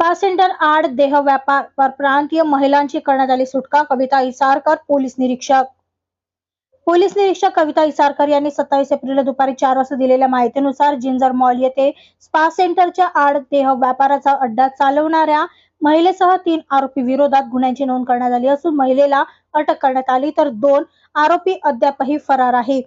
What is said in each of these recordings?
Spa centre आड देह व्यापार परप्रांतीय महिलांची करण्यात आली सुटका. कविता इसारकर पोलीस निरीक्षक कविता इसारकर यांनी 27 एप्रिल दुपारी 4 वाजता दिलेल्या माहितीनुसार जिंजर मॉल येथे स्पा सेंटरच्या आड देह व्यापाराचा अड्डा चालवणाऱ्या महिलेसह 3 आरोपी विरोधात गुन्ह्याची नोंद करण्यात आली असून महिलेला अटक करण्यात आली, तर 2 आरोपी अद्यापही फरार आहे.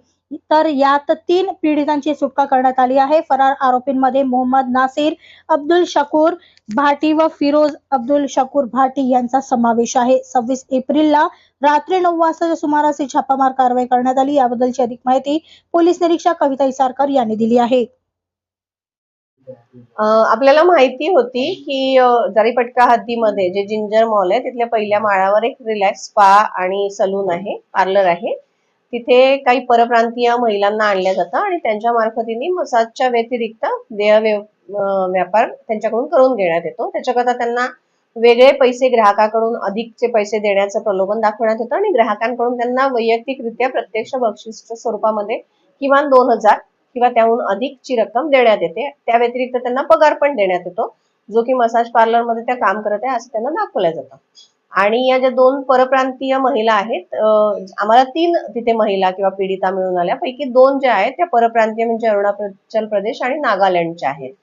तर यात 3 पीडितांची सुटका करण्यात आली आहे. फरार आरोपींमध्ये मोहम्मद नासिर अब्दुल शकूर भाटी व फिरोज अब्दुल शकूर भाटी यांचा समावेश आहे. 26 एप्रिलला रात्री 9 वाजताच्या सुमारास ही छापामार कारवाई करण्यात आली. याबद्दलची अधिक माहिती पोलीस निरीक्षक कविता इसारकर यांनी दिली आहे. आपल्याला माहिती होती की जरीपटका हद्दीमध्ये जे जिंजर मॉल आहे तिथल्या पहिल्या माळावर एक रिलॅक्स स्पा आणि सलून आहे, पार्लर आहे. तिथे काही परप्रांतीय महिलांना आणल्या जातं आणि त्यांच्या मार्फतीने मसाजच्या व्यतिरिक्त देह व्यापार त्यांच्याकडून करून घेण्यात येतो. त्याच्याकरता त्यांना वेगळे पैसे ग्राहकाकडून अधिकचे पैसे देण्याचं प्रलोभन दाखवण्यात येतं आणि ग्राहकांकडून त्यांना वैयक्तिकरित्या प्रत्यक्ष बक्षीसच्या स्वरूपामध्ये किमान 2000 किंवा त्याहून अधिकची रक्कम देण्यात येते. त्या व्यतिरिक्त त्यांना पगार पण देण्यात येतो, जो की मसाज पार्लर मध्ये त्या काम करत आहे असं त्यांना दाखवलं जातं. आणि या ज्या 2 परप्रांतीय महिला आहेत, आम्हाला 3 तिथे महिला किंवा पीडिता मिळून आल्या. पैकी 2 ज्या आहेत त्या परप्रांतीय म्हणजे अरुणाचल प्रदेश आणि नागालँडच्या आहेत.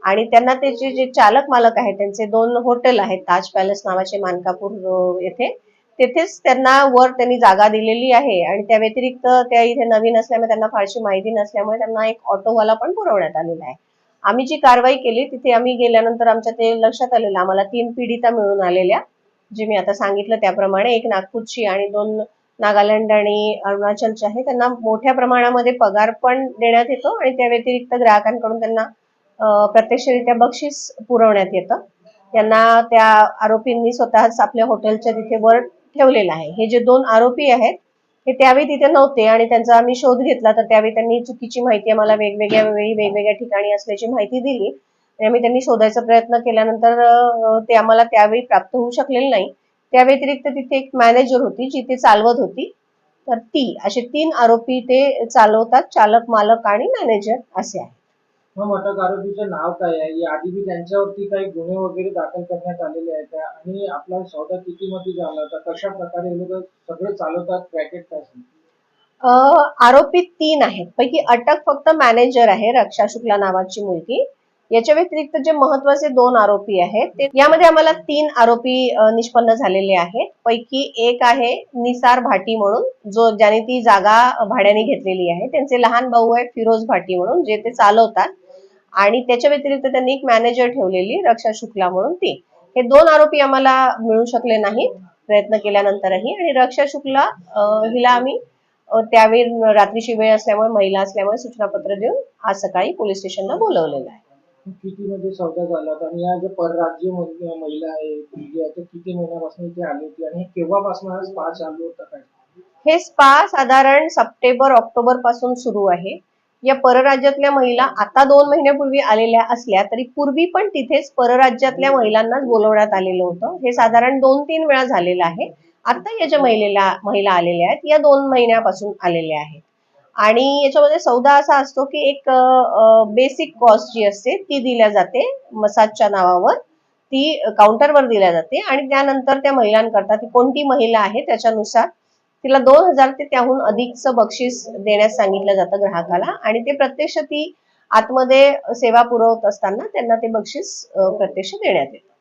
आणि त्यांना त्याचे जे चालक मालक आहेत त्यांचे 2 हॉटेल आहेत, ताज पॅलेस नावाचे मानकापूर येथे. तेथेच त्यांना वर त्यांनी जागा दिलेली आहे आणि त्या व्यतिरिक्त त्या इथे नवीन असल्यामुळे त्यांना फारशी माहिती नसल्यामुळे त्यांना एक ऑटोवाला पण पुरवण्यात आलेला आहे. आम्ही जी कारवाई केली तिथे आम्ही गेल्यानंतर आमच्या ते लक्षात आलेलं, आम्हाला 3 पीडिता मिळून आलेल्या, जे मी आता सांगितलं त्याप्रमाणे. एक नागपूरची आणि 2 नागालँड आणि अरुणाचलच्या आहे. त्यांना मोठ्या प्रमाणामध्ये पगार पण देण्यात येतो आणि त्या व्यतिरिक्त ग्राहकांकडून त्यांना प्रत्यक्षरित्या बक्षीस पुरवण्यात येतं. त्यांना त्या आरोपींनी स्वतःच आपल्या हॉटेलच्या तिथे वर ठेवलेलं आहे. हे जे 2 आरोपी आहेत हे त्यावेळी तिथे नव्हते आणि त्यांचा आम्ही शोध घेतला, तर त्यावेळी त्यांनी चुकीची माहिती आम्हाला वेगवेगळ्या वेळी वेगवेगळ्या ठिकाणी असल्याची माहिती दिली आणि आम्ही त्यांनी शोधायचा प्रयत्न केल्यानंतर ते आम्हाला त्यावेळी प्राप्त होऊ शकलेलं नाही. त्या व्यतिरिक्त तिथे एक मॅनेजर होती जी ते चालवत होती, तर ती असे 3 आरोपी ते चालवतात, चालक मालक आणि मॅनेजर असे आहे. मग अटक आरोपीचं नाव काय आहे? याआधी त्यांच्यावरती काही गुन्हे वगैरे दाखल करण्यात आलेले आहेत का? आणि आपला सौदा कितीमध्ये झाला होता? कशा प्रकारे हे लोक सगळं चालवतात, रॅकेट काय? आरोपी 3 आहेत. पैकी अटक फक्त मॅनेजर आहे, रक्षा शुक्ला नावाची मुलगी. याच्या व्यतिरिक्त जे महत्वाचे 2 आरोपी आहेत ते यामध्ये आम्हाला 3 आरोपी निष्पन्न झालेले आहेत. पैकी एक आहे निसार भाटी म्हणून, जो ज्याने ती जागा भाड्याने घेतलेली आहे. त्यांचे लहान भाऊ आहे फिरोज भाटी म्हणून, जे ते चालवतात. आणि त्याच्या व्यतिरिक्त त्यांनी एक मॅनेजर ठेवलेली रक्षा शुक्ला म्हणून ती. हे 2 आरोपी आम्हाला मिळू शकले नाहीत प्रयत्न केल्यानंतरही. आणि रक्षा शुक्ला हिला आम्ही त्यावेळी रात्रीची वेळ असल्यामुळे, महिला असल्यामुळे सूचनापत्र देऊन आज सकाळी पोलीस स्टेशनला बोलवलेलं आहे. किती मध्ये सौदा झाला होता आणि या जे परराज्य महिला आहे किती महिन्यापासून इथे आली होती आणि केव्हापासून हा स्पा चालू होता काय? हे स्पा साधारण सप्टेंबर ऑक्टोबर पासून सुरू आहे. या परराज्यातल्या महिला आता 2 महिन्यापूर्वी आलेल्या असल्या तरी पूर्वी पण तिथेच परराज्यातल्या महिलांनाच बोलवण्यात आलेलं होतं. हे साधारण 2-3 वेळा झालेलं आहे. आता या ज्या महिला आलेल्या आहेत या 2 महिन्यापासून आलेल्या आहेत. आणि याच्यामध्ये सौदा असा असतो की एक बेसिक कॉस्ट जी असते ती दिल्या जाते मसाजच्या नावावर, ती काउंटरवर दिल्या जाते आणि त्यानंतर त्या महिलांकरता ती कोणती महिला आहे त्याच्यानुसार तिला 2000 ते त्याहून अधिकचं बक्षीस देण्यास सांगितलं जातं ग्राहकाला. आणि ते प्रत्यक्ष ती आतमध्ये सेवा पुरवत असताना त्यांना ते बक्षीस प्रत्यक्ष देण्यात येतं.